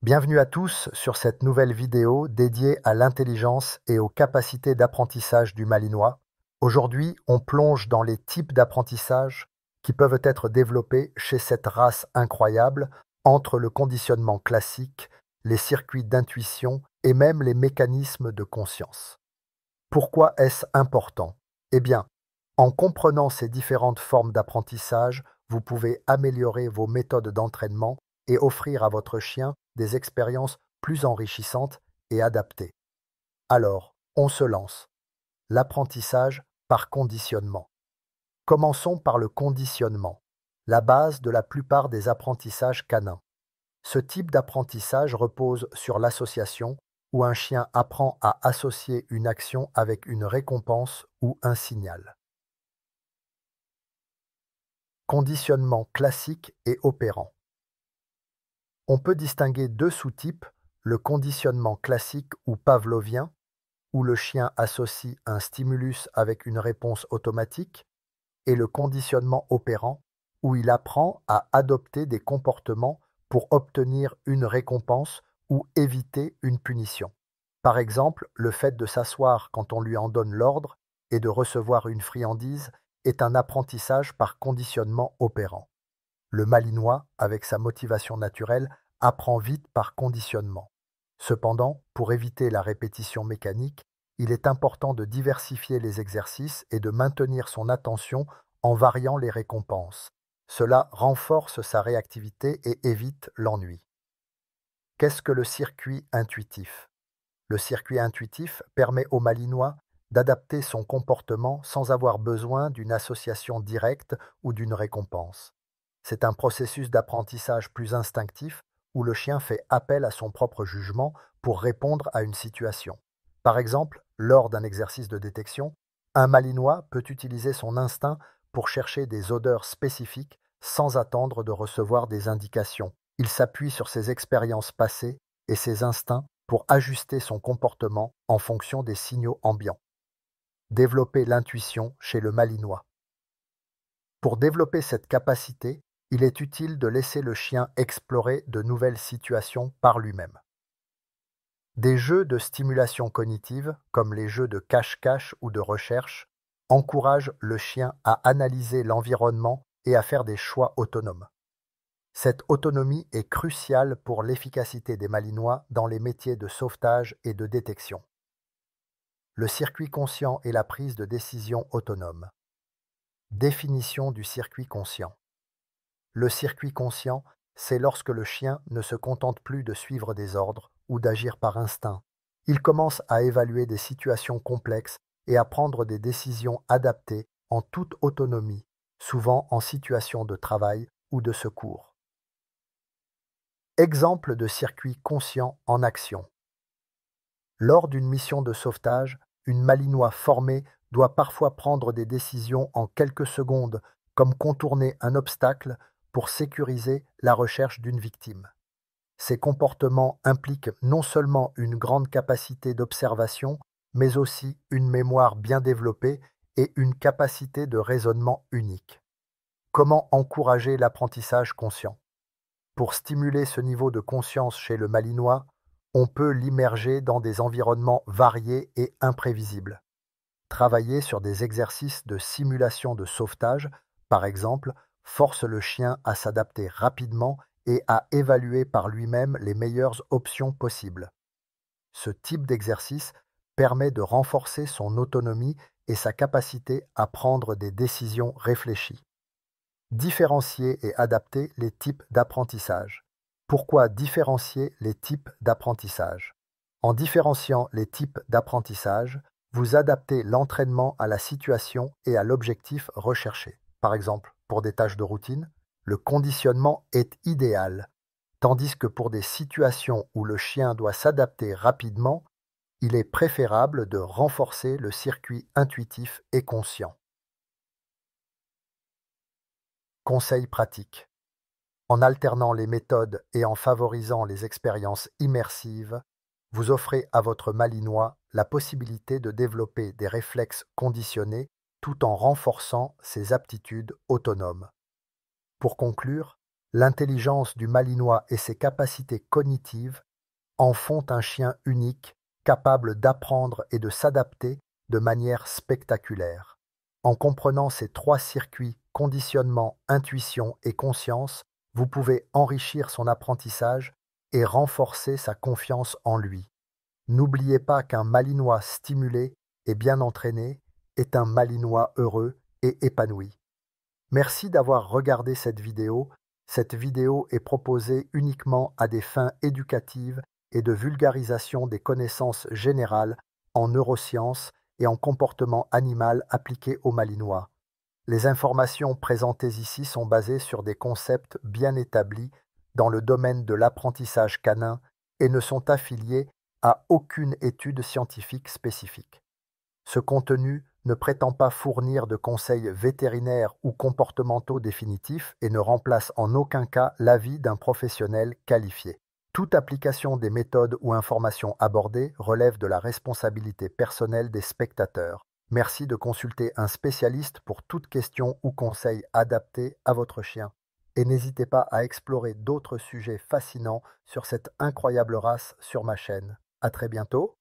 Bienvenue à tous sur cette nouvelle vidéo dédiée à l'intelligence et aux capacités d'apprentissage du malinois. Aujourd'hui, on plonge dans les types d'apprentissage qui peuvent être développés chez cette race incroyable entre le conditionnement classique, les circuits d'intuition et même les mécanismes de conscience. Pourquoi est-ce important? Eh bien, en comprenant ces différentes formes d'apprentissage, vous pouvez améliorer vos méthodes d'entraînement et offrir à votre chien des expériences plus enrichissantes et adaptées. Alors, on se lance. L'apprentissage par conditionnement. Commençons par le conditionnement, la base de la plupart des apprentissages canins. Ce type d'apprentissage repose sur l'association, où un chien apprend à associer une action avec une récompense ou un signal. Conditionnement classique et opérant. On peut distinguer deux sous-types, le conditionnement classique ou pavlovien, où le chien associe un stimulus avec une réponse automatique, et le conditionnement opérant, où il apprend à adopter des comportements pour obtenir une récompense ou éviter une punition. Par exemple, le fait de s'asseoir quand on lui en donne l'ordre et de recevoir une friandise est un apprentissage par conditionnement opérant. Le malinois, avec sa motivation naturelle, apprend vite par conditionnement. Cependant, pour éviter la répétition mécanique, il est important de diversifier les exercices et de maintenir son attention en variant les récompenses. Cela renforce sa réactivité et évite l'ennui. Qu'est-ce que le circuit intuitif? Le circuit intuitif permet au malinois d'adapter son comportement sans avoir besoin d'une association directe ou d'une récompense. C'est un processus d'apprentissage plus instinctif où le chien fait appel à son propre jugement pour répondre à une situation. Par exemple, lors d'un exercice de détection, un malinois peut utiliser son instinct pour chercher des odeurs spécifiques sans attendre de recevoir des indications. Il s'appuie sur ses expériences passées et ses instincts pour ajuster son comportement en fonction des signaux ambiants. Développer l'intuition chez le malinois. Pour développer cette capacité, il est utile de laisser le chien explorer de nouvelles situations par lui-même. Des jeux de stimulation cognitive, comme les jeux de cache-cache ou de recherche, encouragent le chien à analyser l'environnement et à faire des choix autonomes. Cette autonomie est cruciale pour l'efficacité des malinois dans les métiers de sauvetage et de détection. Le circuit conscient et la prise de décision autonome. Définition du circuit conscient. Le circuit conscient, c'est lorsque le chien ne se contente plus de suivre des ordres ou d'agir par instinct. Il commence à évaluer des situations complexes et à prendre des décisions adaptées en toute autonomie, souvent en situation de travail ou de secours. Exemple de circuit conscient en action. Lors d'une mission de sauvetage, une malinois formée doit parfois prendre des décisions en quelques secondes, comme contourner un obstacle pour sécuriser la recherche d'une victime. Ces comportements impliquent non seulement une grande capacité d'observation, mais aussi une mémoire bien développée et une capacité de raisonnement unique. Comment encourager l'apprentissage conscient? Pour stimuler ce niveau de conscience chez le malinois, on peut l'immerger dans des environnements variés et imprévisibles. Travailler sur des exercices de simulation de sauvetage, par exemple, force le chien à s'adapter rapidement et à évaluer par lui-même les meilleures options possibles. Ce type d'exercice permet de renforcer son autonomie et sa capacité à prendre des décisions réfléchies. Différencier et adapter les types d'apprentissage. Pourquoi différencier les types d'apprentissage? En différenciant les types d'apprentissage, vous adaptez l'entraînement à la situation et à l'objectif recherché. Par exemple, pour des tâches de routine, le conditionnement est idéal, tandis que pour des situations où le chien doit s'adapter rapidement, il est préférable de renforcer le circuit intuitif et conscient. Conseils pratiques. En alternant les méthodes et en favorisant les expériences immersives, vous offrez à votre malinois la possibilité de développer des réflexes conditionnés tout en renforçant ses aptitudes autonomes. Pour conclure, L'intelligence du Malinois et ses capacités cognitives en font un chien unique, capable d'apprendre et de s'adapter de manière spectaculaire. En comprenant ces trois circuits, conditionnement, intuition et conscience, vous pouvez enrichir son apprentissage et renforcer sa confiance en lui. N'oubliez pas qu'un Malinois stimulé et bien entraîné est un Malinois heureux et épanoui. Merci d'avoir regardé cette vidéo. Cette vidéo est proposée uniquement à des fins éducatives et de vulgarisation des connaissances générales en neurosciences et en comportement animal appliquées aux Malinois. Les informations présentées ici sont basées sur des concepts bien établis dans le domaine de l'apprentissage canin et ne sont affiliées à aucune étude scientifique spécifique. Ce contenu ne prétend pas fournir de conseils vétérinaires ou comportementaux définitifs et ne remplace en aucun cas l'avis d'un professionnel qualifié. Toute application des méthodes ou informations abordées relève de la responsabilité personnelle des spectateurs. Merci de consulter un spécialiste pour toute question ou conseil adapté à votre chien. Et n'hésitez pas à explorer d'autres sujets fascinants sur cette incroyable race sur ma chaîne. À très bientôt.